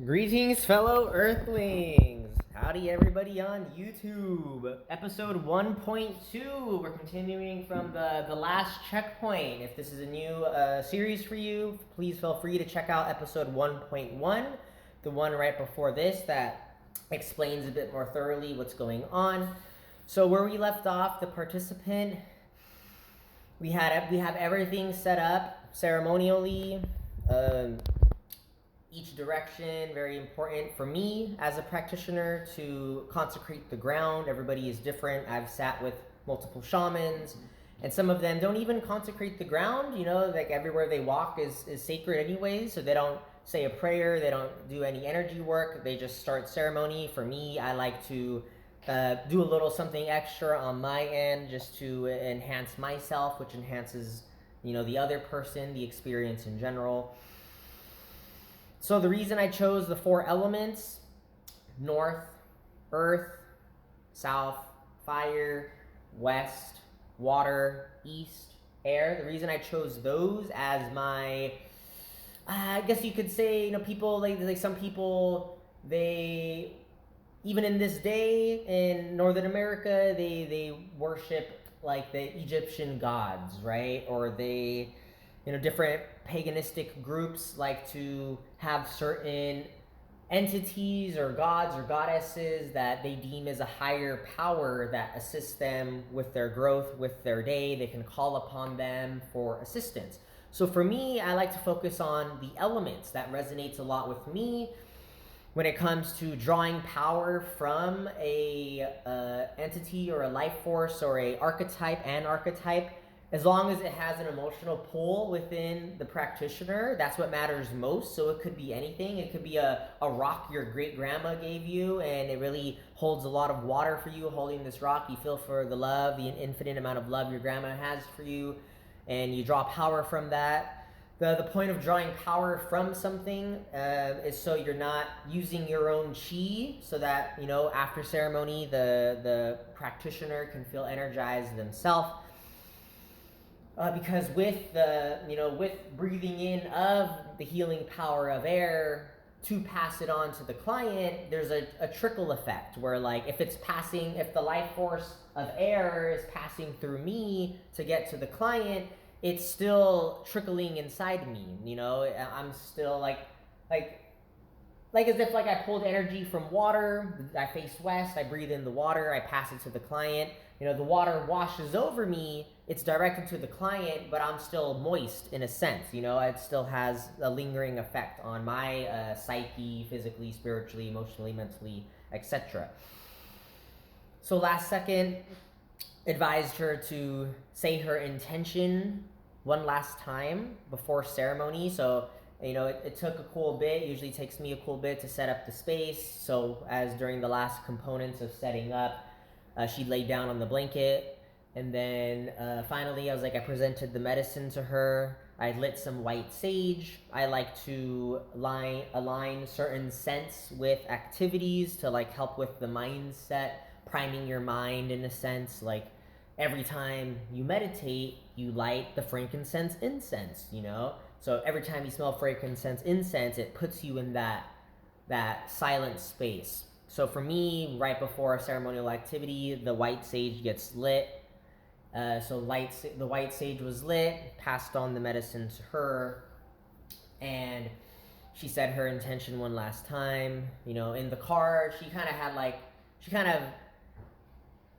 Greetings, fellow Earthlings! Howdy, everybody on YouTube. Episode 1.2. We're continuing from the last checkpoint. If this is a new series for you, please feel free to check out episode 1.1, the one right before this that explains a bit more thoroughly what's going on. So where we left off, the participant, we have everything set up ceremonially. Each direction, very important for me as a practitioner to consecrate the ground. Everybody is different. I've sat with multiple shamans, and some of them don't even consecrate the ground. Like everywhere they walk is sacred anyway, so they don't say a prayer, they don't do any energy work, they just start ceremony. For me, I like to do a little something extra on my end just to enhance myself, which enhances the other person, the experience in general. So the reason I chose the four elements, north, earth, south, fire, west, water, east, air, the reason I chose those as my, I guess you could say, people, like some people, they, even in this day in Northern America, they worship like the Egyptian gods, right? Or they, different paganistic groups like to have certain entities or gods or goddesses that they deem as a higher power that assists them with their growth, with their day. They can call upon them for assistance. So for me, I like to focus on the elements. That resonates a lot with me when it comes to drawing power from a entity or a life force or a archetype, an archetype. As long as it has an emotional pull within the practitioner, that's what matters most. So it could be anything. It could be a rock your great grandma gave you, and it really holds a lot of water for you. Holding this rock, you feel for the love, the infinite amount of love your grandma has for you, and you draw power from that. The point of drawing power from something is so you're not using your own chi, so that after ceremony the practitioner can feel energized themselves. Because with with breathing in of the healing power of air to pass it on to the client, there's a trickle effect where, like, if the life force of air is passing through me to get to the client, it's still trickling inside me. I'm still like as if I pulled energy from water. I face west, I breathe in the water, I pass it to the client. The water washes over me, it's directed to the client, but I'm still moist in a sense. It still has a lingering effect on my psyche, physically, spiritually, emotionally, mentally, etc. So last second, advised her to say her intention one last time before ceremony. So it took a cool bit. Usually takes me a cool bit to set up the space. So as during the last components of setting up, she laid down on the blanket, and then finally I presented the medicine to her. I lit some white sage. I like to align certain scents with activities to help with the mindset, priming your mind in a sense. Like every time you meditate, you light the frankincense incense, So every time you smell frankincense incense, it puts you in that silent space. So for me, right before a ceremonial activity, the white sage gets lit. The white sage was lit, passed on the medicine to her, and she said her intention one last time. In the card, she kind of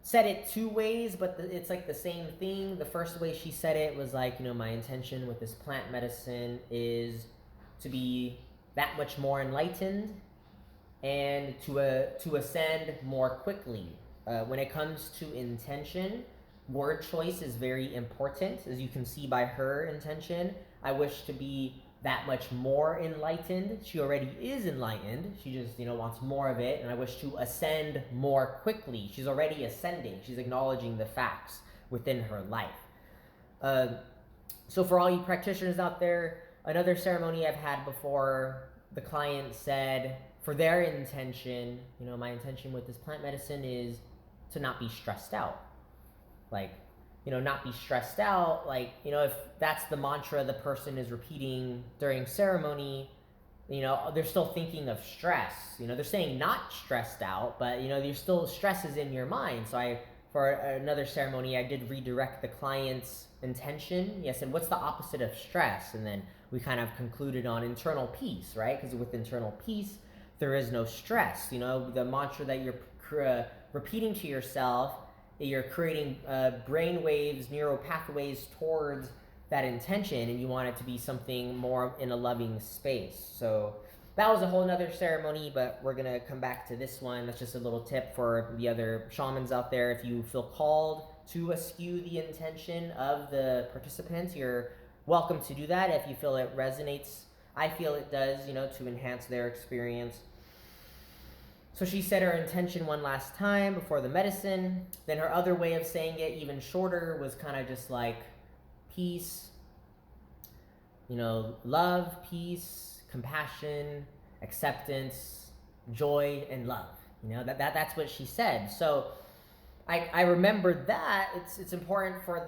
said it two ways, but it's the same thing. The first way she said it was my intention with this plant medicine is to be that much more enlightened and to ascend more quickly. When it comes to intention, word choice is very important. As you can see by her intention, I wish to be that much more enlightened. She already is enlightened. She just, wants more of it. And I wish to ascend more quickly. She's already ascending. She's acknowledging the facts within her life. So for all you practitioners out there, another ceremony I've had before, the client said for their intention, my intention with this plant medicine is to not be stressed out. Not be stressed out. If that's the mantra the person is repeating during ceremony, they're still thinking of stress. They're saying not stressed out, but there's still stresses in your mind. So for another ceremony, I did redirect the client's intention. Yes, and what's the opposite of stress? And then we kind of concluded on internal peace, right? Because with internal peace, there is no stress. The mantra that you're repeating to yourself, you're creating brain waves, neural pathways towards that intention, and you want it to be something more in a loving space. So that was a whole nother ceremony, but we're gonna come back to this one. That's just a little tip for the other shamans out there. If you feel called to eschew the intention of the participants, you're welcome to do that if you feel it resonates. I feel it does, to enhance their experience. So she said her intention one last time before the medicine. Then her other way of saying it, even shorter, was kind of just like peace, love, peace, compassion, acceptance, joy, and love. That's what she said. So I remembered that. It's important for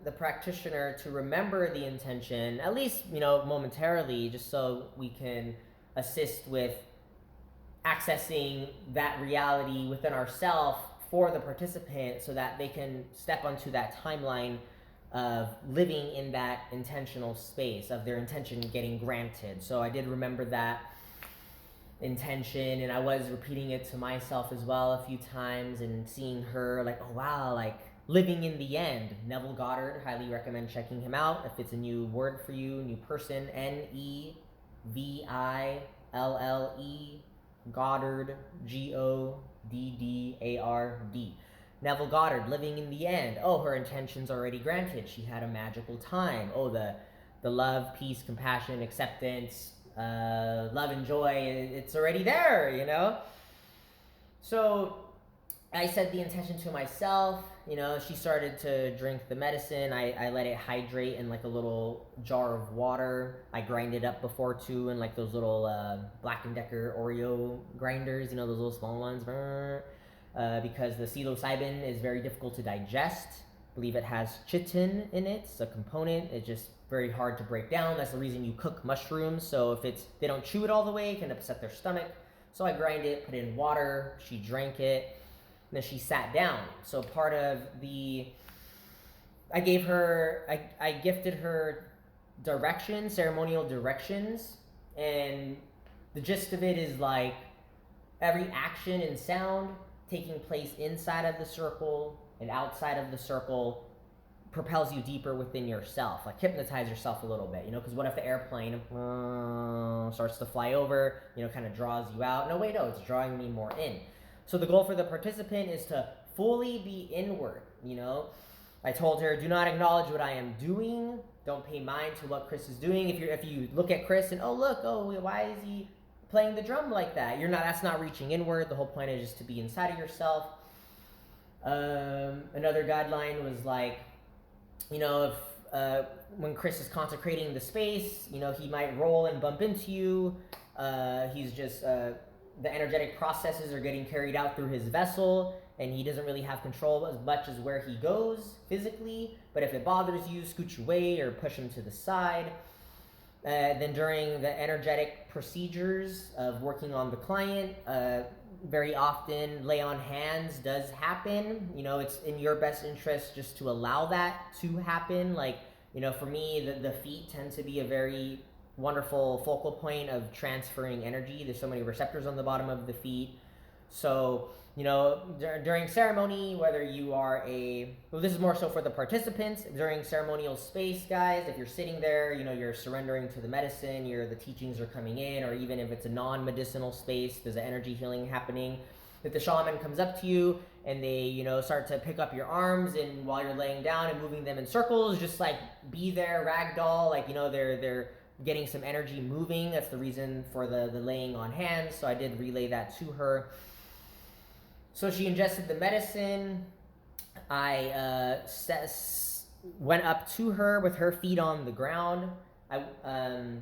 the practitioner to remember the intention, at least, momentarily, just so we can assist with accessing that reality within ourselves for the participant so that they can step onto that timeline of living in that intentional space of their intention getting granted. So I did remember that intention, and I was repeating it to myself as well a few times, and seeing her like, oh wow, like living in the end. Neville Goddard, highly recommend checking him out if it's a new word for you, new person. Neville, Goddard, Goddard. Neville Goddard, living in the end. Oh, her intention's already granted. She had a magical time. Oh, the love, peace, compassion, acceptance, love and joy, it's already there, So I said the intention to myself. She started to drink the medicine. I let it hydrate in like a little jar of water. I grind it up before too, in like those little Black & Decker Oreo grinders, those little small ones. Because the psilocybin is very difficult to digest. I believe it has chitin in it. It's a component. It's just very hard to break down. That's the reason you cook mushrooms. So if they don't chew it all the way, it can upset their stomach. So I grind it, put it in water. She drank it. And then she sat down. So part of I gifted her ceremonial directions. And the gist of it is like every action and sound taking place inside of the circle and outside of the circle propels you deeper within yourself. Like hypnotize yourself a little bit, because what if the airplane starts to fly over, kind of draws you out? No, it's drawing me more in. So the goal for the participant is to fully be inward, I told her, do not acknowledge what I am doing. Don't pay mind to what Chris is doing. If you look at Chris and, why is he playing the drum like that? That's not reaching inward. The whole point is just to be inside of yourself. Another guideline was like, if when Chris is consecrating the space, he might roll and bump into you. He's just the energetic processes are getting carried out through his vessel, and he doesn't really have control as much as where he goes physically. But if it bothers you, scoot your way or push him to the side. Then during the energetic procedures of working on the client, very often lay on hands does happen. It's in your best interest just to allow that to happen. Like, for me, the feet tend to be a very wonderful focal point of transferring energy. There's so many receptors on the bottom of the feet. So, during ceremony, whether you are this is more so for the participants, during ceremonial space, guys, if you're sitting there, you're surrendering to the medicine, the teachings are coming in, or even if it's a non-medicinal space, there's an energy healing happening. If the shaman comes up to you and they, start to pick up your arms, and while you're laying down and moving them in circles, just like be there, ragdoll, like, they're getting some energy moving. That's the reason for the laying on hands. So I did relay that to her. So she ingested the medicine. I went up to her with her feet on the ground. And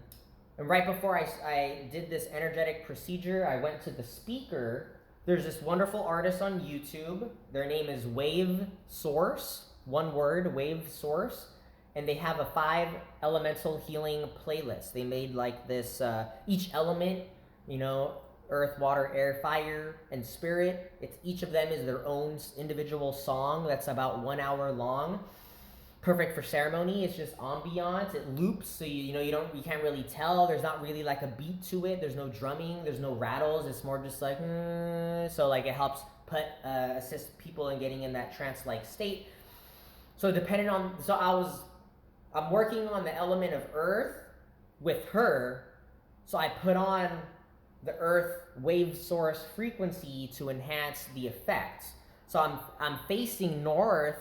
right before I did this energetic procedure, I went to the speaker. There's this wonderful artist on YouTube. Their name is Wave Source. One word, Wave Source. and they have a 5 elemental healing playlist. They made like this, each element, you know, earth, water, air, fire, and spirit. Each of them is their own individual song that's about 1 hour long. Perfect for ceremony. It's just ambiance. It loops, so you can't really tell. There's not really like a beat to it. There's no drumming. There's no rattles. It's more just like so like it helps assist people in getting in that trance-like state. So depending on I'm working on the element of earth with her, so I put on the earth wave source frequency to enhance the effect. So I'm facing north.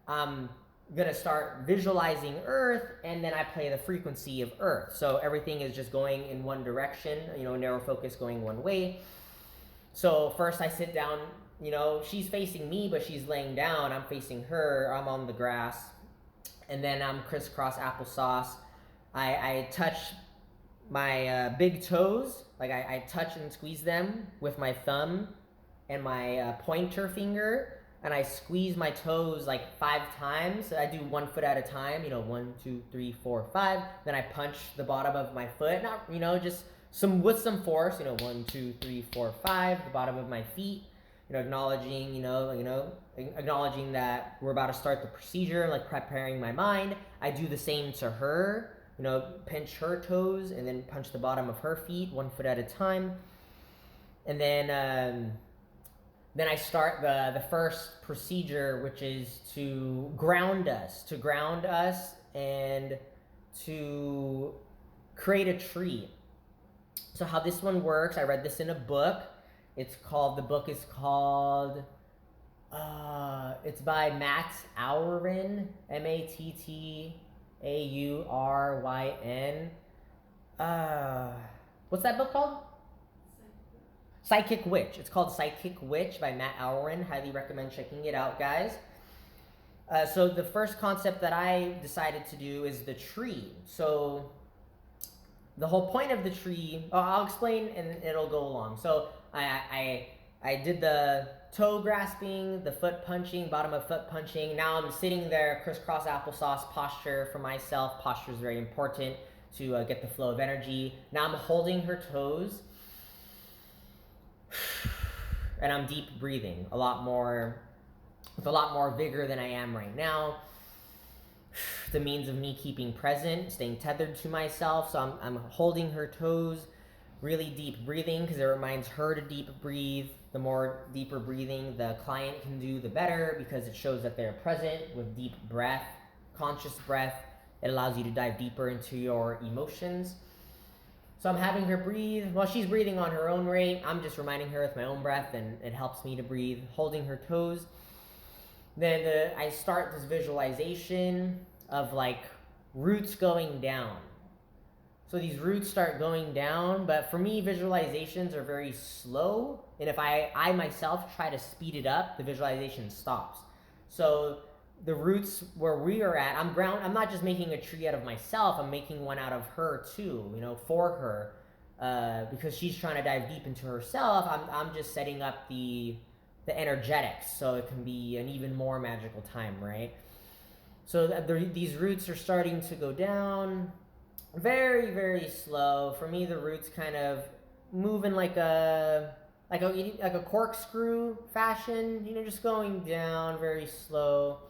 I'm gonna start visualizing earth, and then I play the frequency of earth. So everything is just going in one direction, narrow focus going one way. So first I sit down, she's facing me, but she's laying down. I'm facing her. I'm on the grass. And then I'm crisscross applesauce. I touch my big toes. Like I touch and squeeze them with my thumb and my pointer finger. And I squeeze my toes like 5 times. I do 1 foot at a time, 1, 2, 3, 4, 5. Then I punch the bottom of my foot, not, just with some force, 1, 2, 3, 4, 5, the bottom of my feet, acknowledging, acknowledging that we're about to start the procedure, like preparing my mind. I do the same to her, pinch her toes and then punch the bottom of her feet 1 foot at a time. And then I start the first procedure, which is to ground us and to create a tree. So how this one works, I read this in a book. The book is called, it's by Matt Auryn, Mattauryn. What's that book called? Psychic Witch. It's called Psychic Witch by Matt Auryn. Highly recommend checking it out, guys. So the first concept that I decided to do is the tree. So the whole point of the tree, I'll explain and it'll go along. So I did the toe grasping, the foot punching, bottom of foot punching. Now I'm sitting there, crisscross applesauce posture for myself. Posture is very important to get the flow of energy. Now I'm holding her toes. And I'm deep breathing with a lot more vigor than I am right now. The means of me keeping present, staying tethered to myself. So I'm holding her toes, really deep breathing, because it reminds her to deep breathe. The more deeper breathing the client can do, the better, because it shows that they're present with deep breath, conscious breath. It allows you to dive deeper into your emotions. So I'm having her breathe. While she's breathing on her own rate, I'm just reminding her with my own breath, and it helps me to breathe, holding her toes. Then I start this visualization of like roots going down. So these roots start going down, but for me, visualizations are very slow. And if I myself try to speed it up, the visualization stops. So the roots where we are at, I'm not just making a tree out of myself, I'm making one out of her too, for her, because she's trying to dive deep into herself. I'm just setting up the energetics so it can be an even more magical time, right? So these roots are starting to go down very, very slow. For me, the roots kind of moving like a corkscrew fashion, just going down very slow.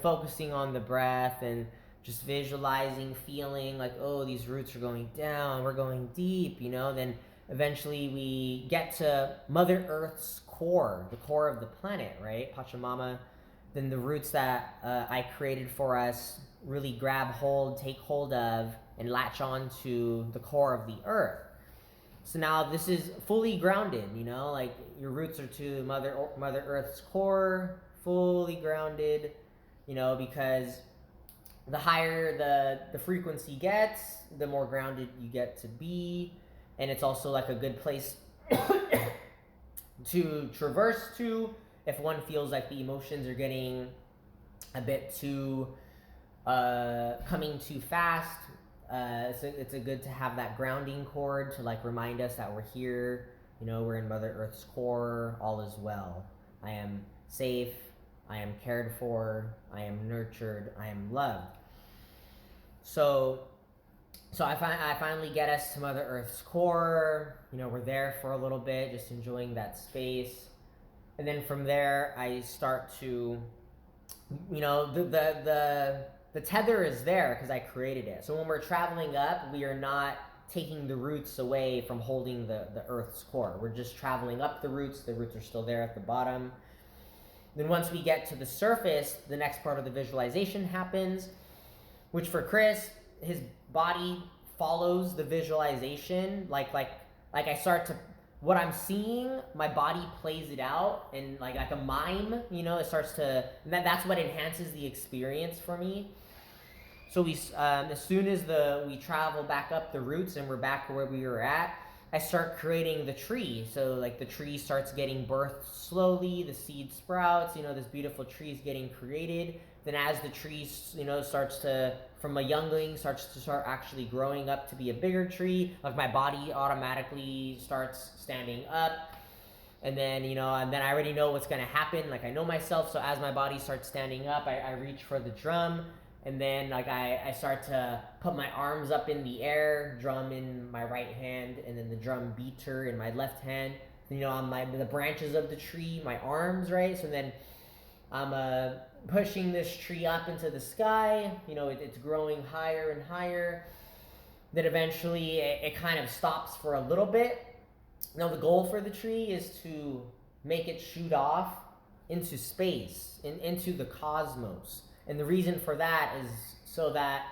Focusing on the breath and just visualizing, feeling like, oh, these roots are going down, we're going deep, then eventually we get to Mother Earth's core, the core of the planet, right? Pachamama. Then the roots that I created for us really take hold of, and latch on to the core of the earth. So now this is fully grounded, like your roots are to Mother Earth's core, fully grounded, because the higher the frequency gets, the more grounded you get to be. And it's also like a good place to traverse to if one feels like the emotions are getting a bit too coming too fast. It's a good to have that grounding cord to like remind us that we're here, we're in Mother Earth's core, all is well. I am safe, I am cared for, I am nurtured, I am loved. So I finally get us to Mother Earth's core. We're there for a little bit, just enjoying that space. And then from there, I start to, the tether is there because I created it. So when we're traveling up, we are not taking the roots away from holding the Earth's core. We're just traveling up the roots. The roots are still there at the bottom. Then once we get to the surface, the next part of the visualization happens, which for Chris, his body follows the visualization. Like I start to, what I'm seeing, my body plays it out, and like a mime, it starts to, that's what enhances the experience for me. So we, as soon as we travel back up the roots and we're back where we were at, I start creating the tree. So like the tree starts getting birthed slowly, the seed sprouts, this beautiful tree is getting created. Then as the tree, starts to, from a youngling, starts to start actually growing up to be a bigger tree, like my body automatically starts standing up. And then, and then I already know what's going to happen. Like I know myself. So as my body starts standing up, I reach for the drum. And then like I start to put my arms up in the air, drum in my right hand, and then the drum beater in my left hand. On the branches of the tree, my arms, right? So then I'm pushing this tree up into the sky. It's growing higher and higher. Then eventually it kind of stops for a little bit. Now the goal for the tree is to make it shoot off into space, into the cosmos. And the reason for that is so that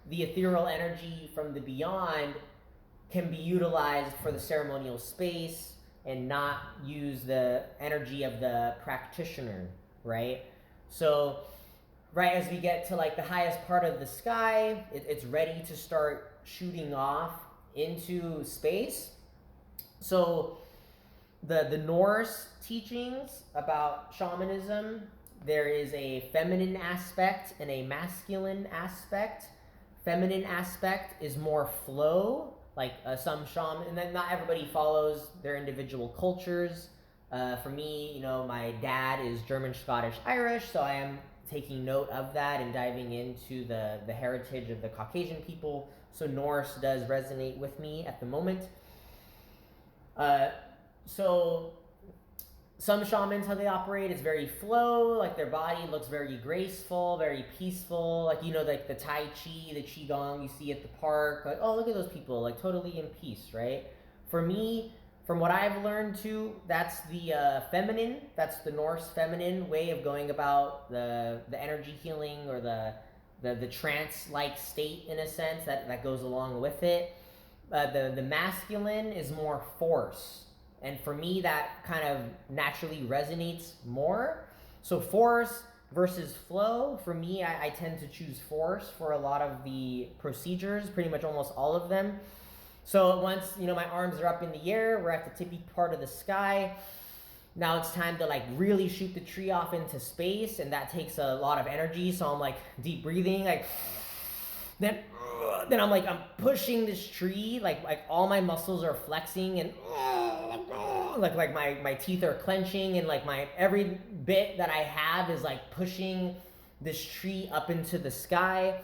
the ethereal energy from the beyond can be utilized for the ceremonial space and not use the energy of the practitioner, right? So right as we get to like the highest part of the sky, it's ready to start shooting off into space. So the Norse teachings about shamanism, there is a feminine aspect and a masculine aspect. Feminine aspect is more flow, like some shaman, and then not everybody follows their individual cultures. For me, my dad is German, Scottish, Irish, so I am taking note of that and diving into the heritage of the Caucasian people. So Norse does resonate with me at the moment. So some shamans, how they operate is very flow, like their body looks very graceful, very peaceful, like like the Tai Chi, the Qigong you see at the park, like, oh, look at those people, like totally in peace, right? For me, from what I've learned too, that's the feminine, that's the Norse feminine way of going about the energy healing, or the trance-like state in a sense that goes along with it. The masculine is more force. And for me, that kind of naturally resonates more. So force versus flow, for me, I tend to choose force for a lot of the procedures, pretty much almost all of them. So once, my arms are up in the air, we're at the tippy part of the sky. Now it's time to like really shoot the tree off into space, and that takes a lot of energy. So I'm like deep breathing, like then I'm pushing this tree, like all my muscles are flexing, and like my teeth are clenching, and like my every bit that I have is like pushing this tree up into the sky.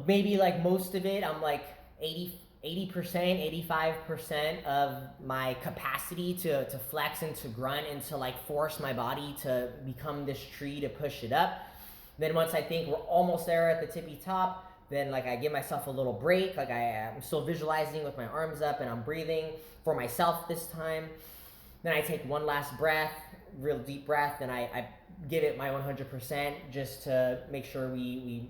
Maybe like most of it, I'm like 80%, 85% of my capacity to flex and to grunt and to like force my body to become this tree, to push it up. Then once I think we're almost there at the tippy top, then like I give myself a little break. Like I'm still visualizing with my arms up, and I'm breathing for myself this time. Then I take one last breath, real deep breath, and I give it my 100% just to make sure we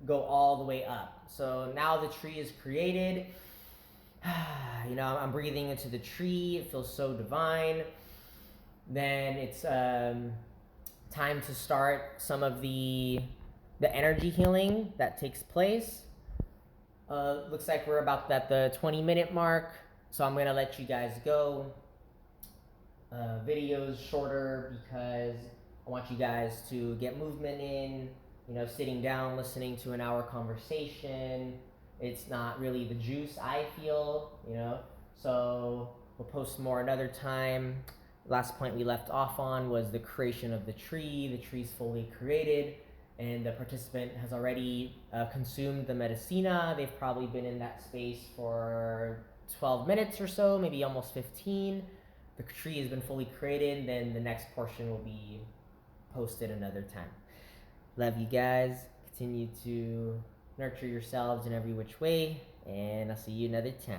go all the way up. So now the tree is created. I'm breathing into the tree. It feels so divine. Then it's time to start some of the energy healing that takes place. Looks like we're about at the 20-minute mark, so I'm gonna let you guys go. Videos shorter because I want you guys to get movement in. Sitting down, listening to an hour conversation, it's not really the juice I feel. So we'll post more another time. Last point we left off on was the creation of the tree. The tree's fully created, and the participant has already consumed the medicina. They've probably been in that space for 12 minutes or so, maybe almost 15. The tree has been fully created, then the next portion will be posted another time. Love you guys. Continue to nurture yourselves in every which way, and I'll see you another time.